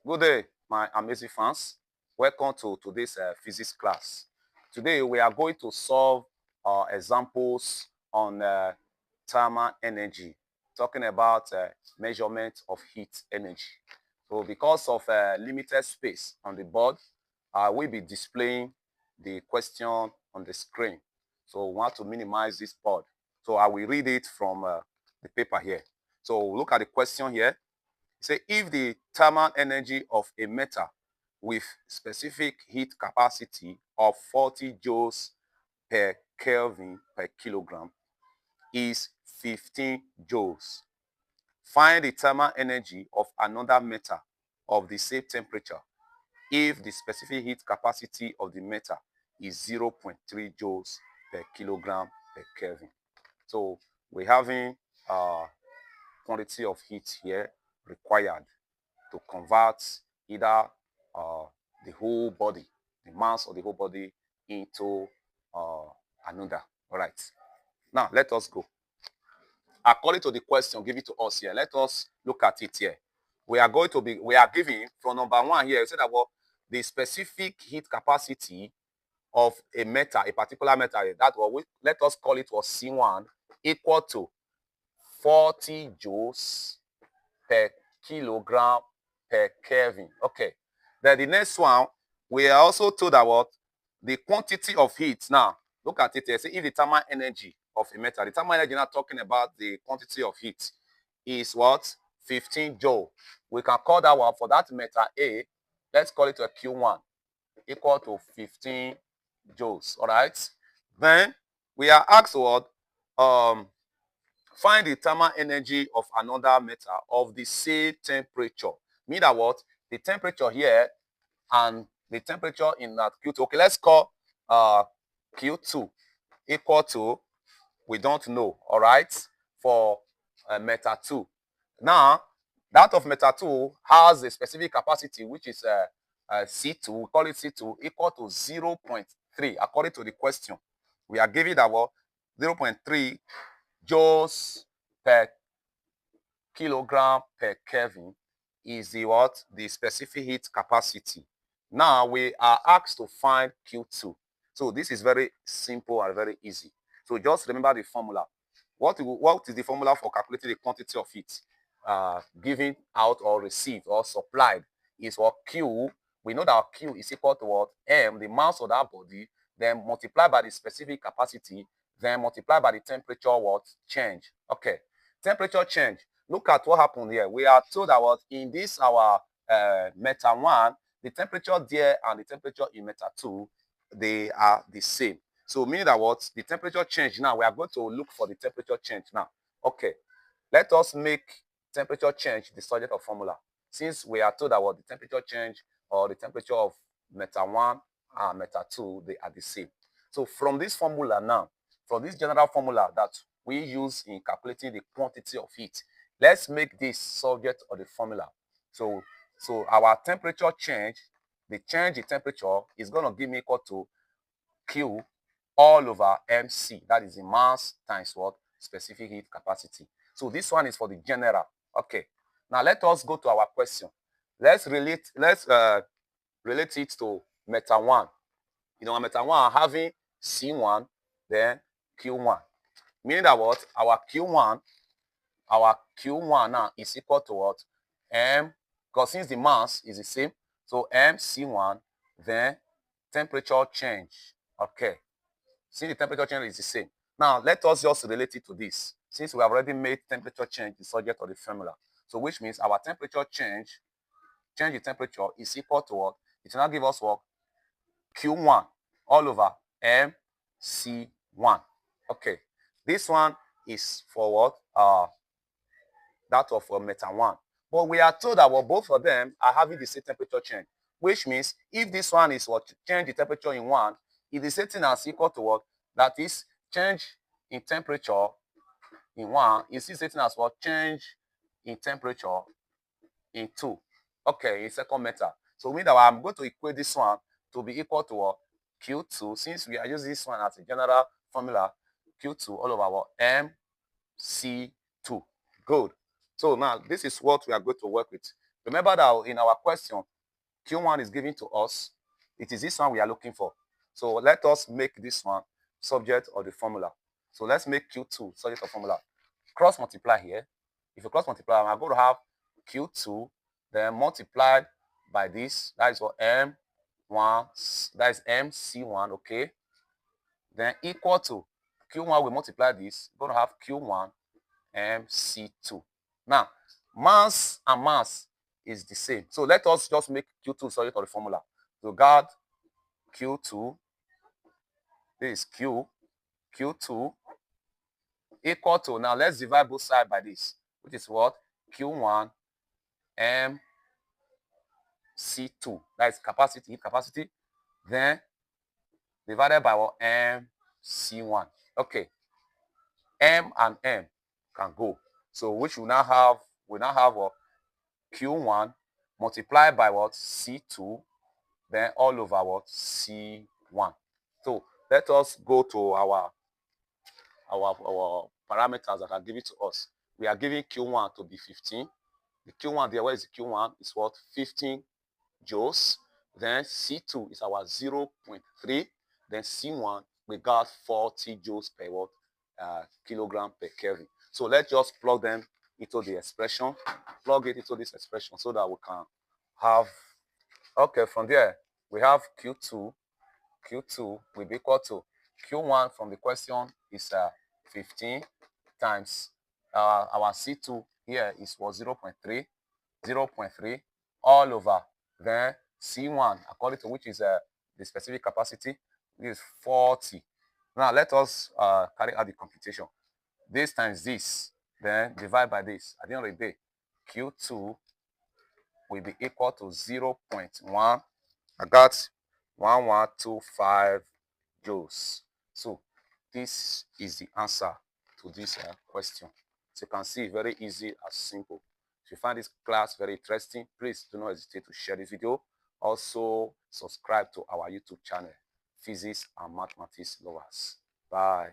Good day, my amazing fans. Welcome to today's physics class. Today we are going to solve examples on thermal energy, talking about measurement of heat energy. So because of limited space on the board, I will be displaying the question on the screen. So we want to minimize this board. So I will read it from the paper here. So look at the question here. Say if the thermal energy of a metal with specific heat capacity of 40 joules per Kelvin per kilogram is 15 joules. Find the thermal energy of another metal of the same temperature if the specific heat capacity of the metal is 0.3 joules per kilogram per Kelvin. So we're having quantity of heat here required to convert either the whole body, the mass of the whole body, into another. All right. Now let us go. According to the question given to us here, let us look at it here. We are giving from number one here, you say that the specific heat capacity of a metal, a particular metal, that let us call it was C1 equal to 40 joules per kilogram per Kelvin. Okay. Then the next one, we are also told about the quantity of heat. Now, look at it here. Say if the thermal energy of a metal, the thermal energy now talking about the quantity of heat is what? 15 joule. We can call that one for that metal A. Let's call it a Q1 equal to 15 joules. All right. Then we are asked what? Find the thermal energy of another metal of the same temperature. Mean that what? The temperature here and the temperature in that Q2. Okay, let's call Q2 equal to, we don't know, all right, for metal 2. Now, that of metal 2 has a specific capacity, which is C2, we call it C2, equal to 0.3, according to the question. We are giving that what? 0.3 joules per kilogram per Kelvin is the what? The specific heat capacity. Now we are asked to find Q2. So this is very simple and very easy. So just remember the formula. What is the formula for calculating the quantity of heat given out or received or supplied is what? Q. We know that Q is equal to what? M, the mass of that body, then multiply by the specific capacity, then multiply by the temperature what? Change. Okay. Temperature change. Look at what happened here. We are told that what in this our metal 1, the temperature there and the temperature in metal 2, they are the same. So meaning that what? The temperature change now, we are going to look for the temperature change now. Okay. Let us make temperature change the subject of formula. Since we are told that what the temperature change or the temperature of metal 1 and metal 2, they are the same. So from this formula now, from this general formula that we use in calculating the quantity of heat, let's make this subject of the formula. So our temperature change, the change in temperature is going to give me equal to Q all over MC. That is the mass times what? Specific heat capacity. So this one is for the general. Okay. Now let us go to our question. Let's relate it to metal 1. You know, metal 1 having C1, then Q1. Meaning that what? Our Q1 now is equal to what? M, because since the mass is the same, so MC1, then temperature change. Okay. Since the temperature change is the same. Now, let us just relate it to this. Since we have already made temperature change the subject of the formula. So, which means our temperature change in temperature is equal to what? It will now give us what? Q1 all over MC1. Okay. This one is for what? That of metal 1. But we are told that both of them are having the same temperature change, which means if this one is what change the temperature in 1, it is same as equal to what? That is change in temperature in 1 is the same as what? Change in temperature in 2. Okay, in second metal. So mean that I'm going to equate this one to be equal to what? Q2, since we are using this one as a general formula, Q2 all over what? MC2. Good. So now this is what we are going to work with. Remember that in our question, Q1 is given to us. It is this one we are looking for. So let us make this one subject of the formula. So let's make Q2 subject of formula. Cross multiply here. If you cross multiply, I'm going to have Q2, then multiplied by this. That is what M1, that is MC1, okay? Then equal to Q1, we multiply this. We're going to have Q1 MC2. Now, mass and mass is the same. So let us just make Q2 subject of the formula. So guard Q2, this is Q2 equal to, now let's divide both sides by this, which is what? Q1 MC2. That is capacity. Then divided by what? MC1. Okay. M and M can go. So which we now have what? Q1 multiplied by what? C2, then all over what? C1. So let us go to our parameters that are given to us. We are giving Q1 to be 15. The Q1 there, where is the Q1? Is what? 15 joules. Then C2 is our 0.3. Then C1, we got 40 joules per what? Kilogram per Kelvin. So let's just plug them into the expression. Plug it into this expression so that we can have, okay, from there, we have Q2 will be equal to Q1 from the question is 15 times our C2 here is what? 0.3 all over, then C1 according to which is the specific capacity is 40. Now let us carry out the computation. This times this, then divide by this. At the end of the day, Q2 will be equal to 0.1. I got 1125 joules. So this is the answer to this question. So you can see, very easy and simple. If you find this class very interesting, please do not hesitate to share this video. Also, subscribe to our YouTube channel, Physics and Mathematics Lovers. Bye.